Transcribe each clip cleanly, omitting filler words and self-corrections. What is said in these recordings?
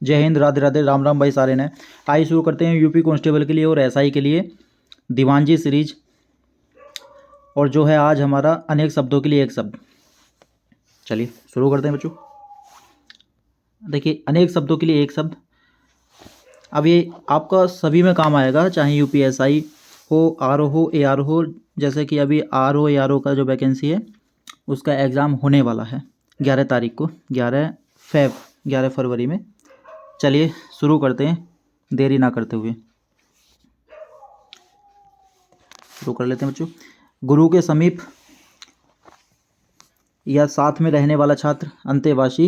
जय हिंद, राधे राधे, राम राम भाई सारे ने। आइए शुरू करते हैं यूपी कांस्टेबल के लिए और एसआई के लिए दीवानजी सीरीज। और जो है आज हमारा अनेक शब्दों के लिए एक शब्द। चलिए शुरू करते हैं बच्चों। देखिए, अनेक शब्दों के लिए एक शब्द। अब ये आपका सभी में काम आएगा, चाहे यूपीएसआई हो, आरओ हो, एआरओ हो। जैसे कि अभी आरओ एआरओ का जो वैकेंसी है उसका एग्ज़ाम होने वाला है 11 तारीख को, 11 फरवरी में। चलिए शुरू करते हैं देरी ना करते हुए। शुरू कर लेते हैं बच्चों। गुरु के समीप या साथ में रहने वाला छात्र। अंतेवासी,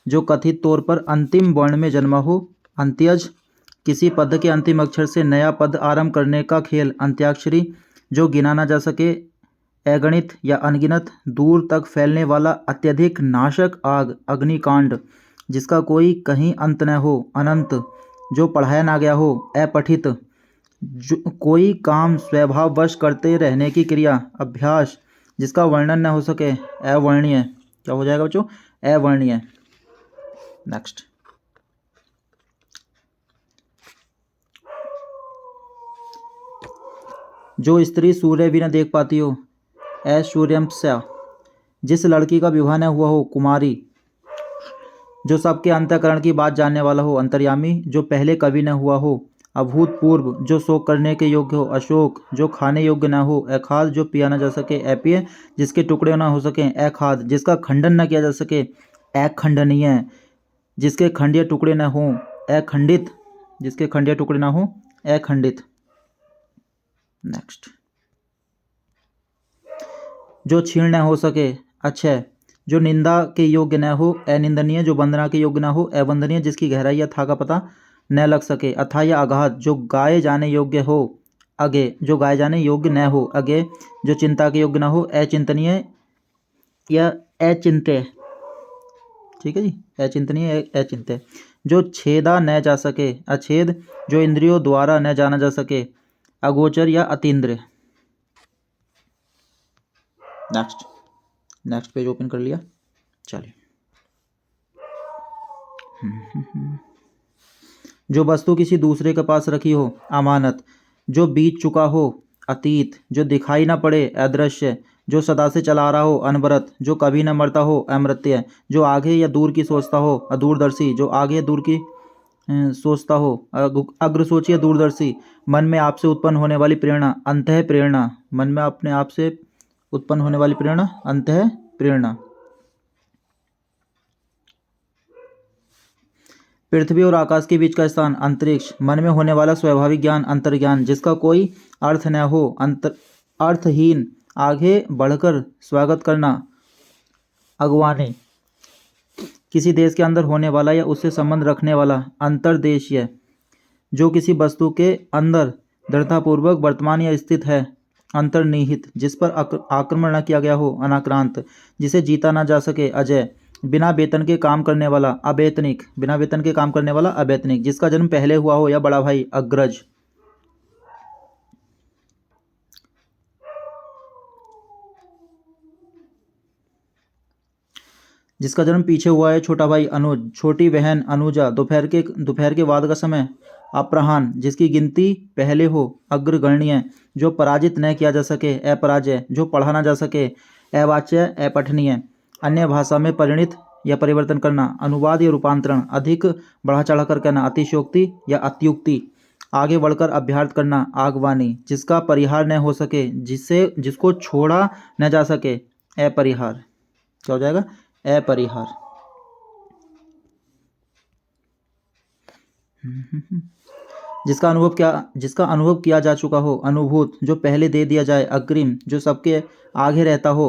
जो कथित तौर पर अंतिम वर्ण में जन्मा हो। अंत्यज, किसी पद के अंतिम अक्षर से नया पद आरंभ करने का खेल। अंत्याक्षरी, जो गिना ना जा सके, अगणित या अनगिनत, दूर तक फैलने वाला अत्यधिक नाशक आग। अग्निकांड, जिसका कोई कहीं अंत न हो। अनंत, जो पढ़ाया ना गया हो। अपठित, जो कोई काम स्वभाववश करते रहने की क्रिया। अभ्यास, जिसका वर्णन न हो सके। अवर्णीय, क्या हो जाएगा बच्चों? अवर्णीय। नेक्स्ट। जो स्त्री सूर्य भी न देख पाती हो। ऐश्वर्यस्या, जिस लड़की का विवाह न हुआ हो। कुमारी, जो सबके अंतःकरण की बात जानने वाला हो। अंतर्यामी, जो पहले कभी न हुआ हो। अभूतपूर्व, जो शोक करने के योग्य हो। अशोक, जो खाने योग्य न हो। अखाद्य, जो पिया न जा सके। अपेय, जिसके टुकड़े न हो सकें। अखाद्य, जिसका खंडन न किया जा सके। अखंडनीय, जिसके खंडीय टुकड़े न हों। अखंडित, जिसके खंडीय टुकड़े न हों। अखंडित। नेक्स्ट। जो छीण न हो सके। अक्षय, जो निंदा के योग्य न हो। अनिंदनीय, जो वंदना के योग्य न हो। अवंदनीय, जिसकी गहराई या था का पता न लग सके। अथाह या अगाध, जो गाए जाने योग्य हो। अगे, जो गाए जाने योग्य न हो। अगे, जो चिंता के योग्य न हो। अचिंतनीय या अचिंत्य, ठीक है जी। अचिंतनीय, अचिंत्य। जो छेदा न जा सके। अछेद, जो इंद्रियों द्वारा न जाना जा सके। अगोचर या अतीन्द्रिय। नेक्स्ट पेज ओपन कर लिया। चलिए। जो वस्तु किसी दूसरे के पास रखी हो। अमानत, जो बीत चुका हो। अतीत, जो दिखाई न पड़े। अदृश्य, जो सदा से चला आ रहा हो। अनवरत, जो कभी न मरता हो। अमृत्य, जो आगे या दूर की सोचता हो। अदूरदर्शी, जो आगे या दूर की सोचता हो। अग्रसोची या दूरदर्शी, मन में आपसे उत्पन्न होने वाली प्रेरणा। अंतः प्रेरणा, मन में अपने आप से उत्पन्न होने वाली प्रेरणा। अंतः प्रेरणा। पृथ्वी और आकाश के बीच का स्थान। अंतरिक्ष, मन में होने वाला स्वाभाविक ज्ञान। अंतर्ज्ञान, जिसका कोई अर्थ न हो। अर्थहीन, आगे बढ़कर स्वागत करना। अगवानी, किसी देश के अंदर होने वाला या उससे संबंध रखने वाला। अंतर्देशीय, जो किसी वस्तु के अंदर दृढ़तापूर्वक वर्तमान या स्थित है। अंतर्निहित, जिस पर आक्रमण न किया गया हो। अनाक्रांत, जिसे जीता ना जा सके। अजय, बिना वेतन के काम करने वाला। अवेतनिक, बिना वेतन के काम करने वाला। अवेतनिक, जिसका जन्म पहले हुआ हो या बड़ा भाई। अग्रज, जिसका जन्म पीछे हुआ है। छोटा भाई। अनुज, छोटी बहन। अनुजा, दोपहर के बाद का समय। अपराह्न, जिसकी गिनती पहले हो। अग्रगण्य, जो पराजित न किया जा सके। अपराजय, जो पढ़ा ना जा सके। अवाच्य, अपठनीय, अन्य भाषा में परिणित या परिवर्तन करना। अनुवाद या रूपांतरण, अधिक बढ़ा चढ़ा कर कहना। अतिशयोक्ति या अत्युक्ति, आगे बढ़कर अभ्यार्थ करना। आगवानी, जिसका परिहार न हो सके, जिसको छोड़ा न जा सके। अपरिहार, क्या हो जाएगा? अपरिहार। जिसका अनुभव किया जा चुका हो। अनुभूत, जो पहले दे दिया जाए। अग्रिम, जो सबके आगे रहता हो।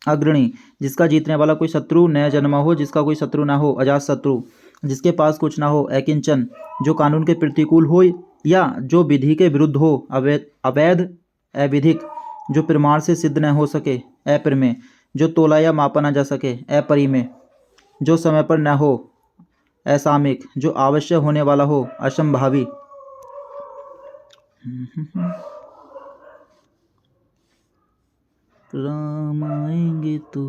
अग्रणी, जिसका जीतने वाला कोई शत्रु न जन्मा हो, जिसका कोई शत्रु ना हो। अजात शत्रु, जिसके पास कुछ ना हो। अकिंचन, जो कानून के प्रतिकूल हो या जो विधि के विरुद्ध हो। अवैध, अविधिक, जो प्रमाण से सिद्ध न हो सके। अप्रमेय, जो तोला या मापा न जा सके। अपरिमेय, जो समय पर न हो। असामयिक, जो आवश्यक होने वाला हो। असंभावी, राम आएंगे तो।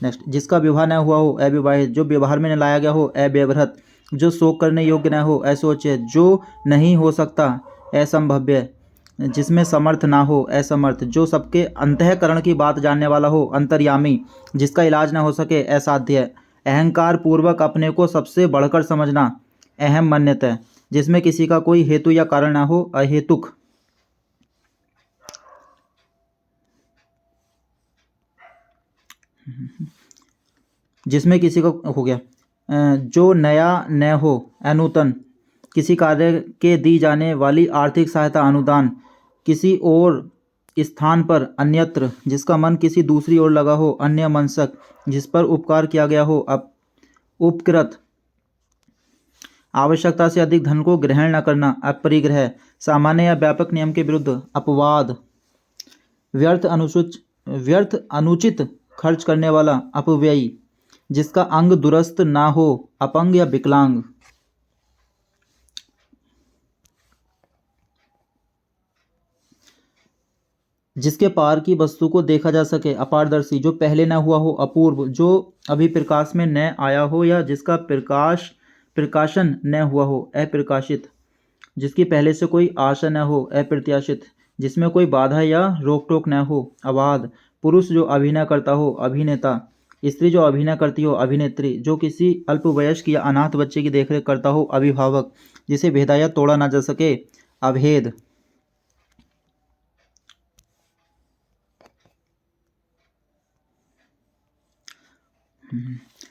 नेक्स्ट। जिसका विवाह न हुआ हो। अविवाहित, जो व्यवहार में न लाया गया हो। अव्यवहृत, जो शोक करने योग्य न हो असोच्य, जो नहीं हो सकता असंभव्य, जिसमें समर्थ ना हो असमर्थ, जो सबके अंतःकरण की बात जानने वाला हो अंतर्यामी, जिसका इलाज न हो सके असाध्य, अहंकार पूर्वक अपने को सबसे बढ़कर समझना अहम मन्यता, जिसमें किसी का कोई हेतु या कारण न हो अहेतुक, जिसमें किसी को हो गया जो नया न हो अनूतन, किसी कार्य के दी जाने वाली आर्थिक सहायता अनुदान, किसी और स्थान पर अन्यत्र, जिसका मन किसी दूसरी ओर लगा हो अन्य मनसक, जिस पर उपकार किया गया हो उपकृत, आवश्यकता से अधिक धन को ग्रहण न करना अपरिग्रह, सामान्य या व्यापक नियम के विरुद्ध अपवाद, व्यर्थ अनुचित खर्च करने वाला अपव्ययी, जिसका अंग दुरुस्त ना हो अपंग या विकलांग, जिसके पार की वस्तु को देखा जा सके अपारदर्शी, जो पहले न हुआ हो अपूर्व, जो अभी प्रकाश में न आया हो या जिसका प्रकाशन न हुआ हो अप्रकाशित, जिसकी पहले से कोई आशा न हो अप्रत्याशित, जिसमें कोई बाधा या रोक टोक न हो अबाध, पुरुष जो अभिनय करता हो अभिनेता, स्त्री जो अभिनय करती हो अभिनेत्री, जो किसी अल्पवयस्क या अनाथ बच्चे की देखरेख करता हो अभिभावक, जिसे भेदा या तोड़ा ना जा सके अभेद,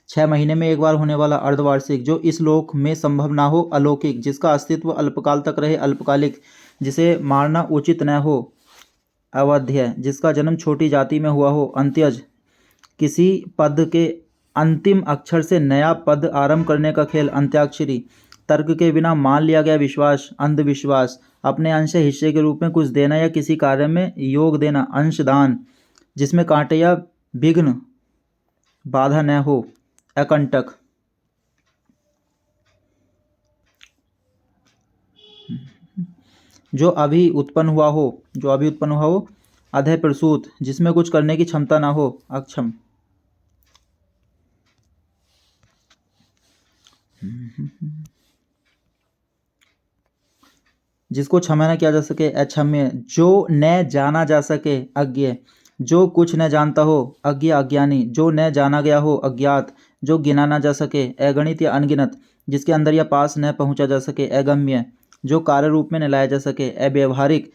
6 महीने में एक बार होने वाला अर्धवार्षिक, जो इस लोक में संभव ना हो अलौकिक, जिसका अस्तित्व अल्पकाल तक रहे अल्पकालिक, जिसे मारना उचित न हो अवध्य, जिसका जन्म छोटी जाति में हुआ हो अंत्यज, किसी पद के अंतिम अक्षर से नया पद आरंभ करने का खेल अंत्याक्षरी, तर्क के बिना मान लिया गया विश्वास अंधविश्वास, अपने अंश हिस्से के रूप में कुछ देना या किसी कार्य में योग देना अंशदान, जिसमें कांटे या विघ्न बाधा न हो अकंटक, जो अभी उत्पन्न हुआ हो अधः प्रसूत, जिसमें कुछ करने की क्षमता ना हो अक्षम, जिसको क्षमा न किया जा सके अक्षम्य, जो न जाना जा सके अज्ञ, जो कुछ न जानता हो अज्ञ अज्ञानी, जो न जाना गया हो अज्ञात, जो गिना ना जा सके अगणित या अनगिनत, जिसके अंदर या पास न पहुंचा जा सके अगम्य, जो कार्य रूप में न लाया जा सके अव्यवहारिक,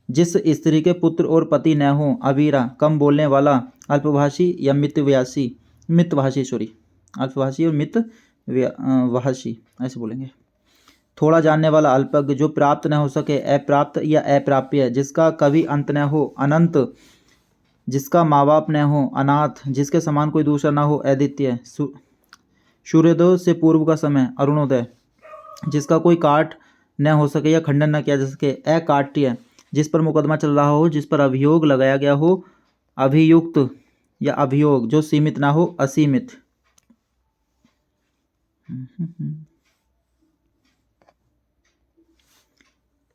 जिस स्त्री के पुत्र और पति न हो अवीरा, कम बोलने वाला अल्पभाषी या अल्पभाषी और मितभाषी ऐसे बोलेंगे, थोड़ा जानने वाला अल्पज्ञ, जो प्राप्त न हो सके अप्राप्त या अप्राप्य, जिसका कभी अंत न हो अनंत, जिसका माँ बाप न हो अनाथ, जिसके समान कोई दूसरा न हो अद्वितीय, सूर्योदय से पूर्व का समय अरुणोदय, जिसका कोई काट न हो सके या खंडन न किया जा सके अकाट्य, जिस पर मुकदमा चल रहा हो, जिस पर अभियोग लगाया गया हो अभियुक्त या अभियोग, जो सीमित ना हो असीमित,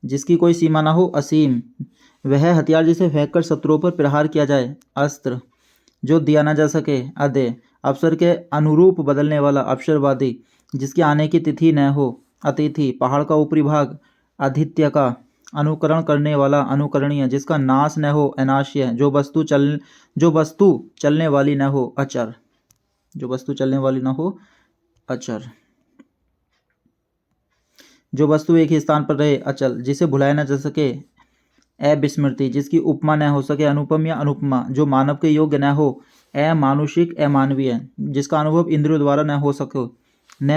जिसकी कोई सीमा ना हो असीम, वह हथियार जिसे फेंककर शत्रुओं पर प्रहार किया जाए अस्त्र, जो दिया ना जा सके अदेय, अवसर के अनुरूप बदलने वाला अवसरवादी, जिसकी आने की तिथि न हो अतिथि, पहाड़ का ऊपरी भाग आदित्य का अनुकरण करने वाला अनुकरणीय, जिसका नाश न हो अनाश्य, जो वस्तु चलने वाली न हो अचर, जो वस्तु एक ही स्थान पर रहे अचल, जिसे भुलाया न जा सके अविस्मृति, जिसकी उपमा न हो सके अनुपम या अनुपमा, जो मानव के योग्य न हो अमानुषिक अमानवीय, जिसका अनुभव इंद्रियों द्वारा न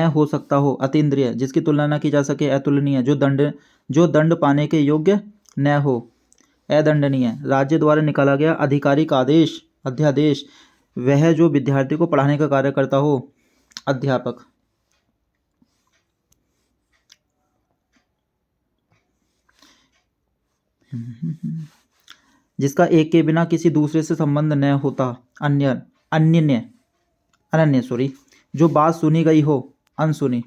हो सकता हो अतीन्द्रिय, जिसकी तुलना न की जा सके अतुलनीय, जो दंड पाने के योग्य न हो अदंडनीय, राज्य द्वारा निकाला गया आधिकारिक अध्यादेश, वह जो विद्यार्थी को पढ़ाने का कार्य करता हो अध्यापक, जिसका एक के बिना किसी दूसरे से संबंध न होता अनन्य, जो बात सुनी गई हो अनसुनी,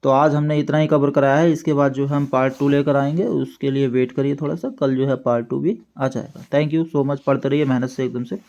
तो आज हमने इतना ही कवर कराया है। इसके बाद जो हम पार्ट 2 लेकर आएंगे, उसके लिए वेट करिए थोड़ा सा, कल जो है पार्ट 2 भी आ जाएगा। थैंक यू सो मच, पढ़ते रहिए मेहनत से एकदम से।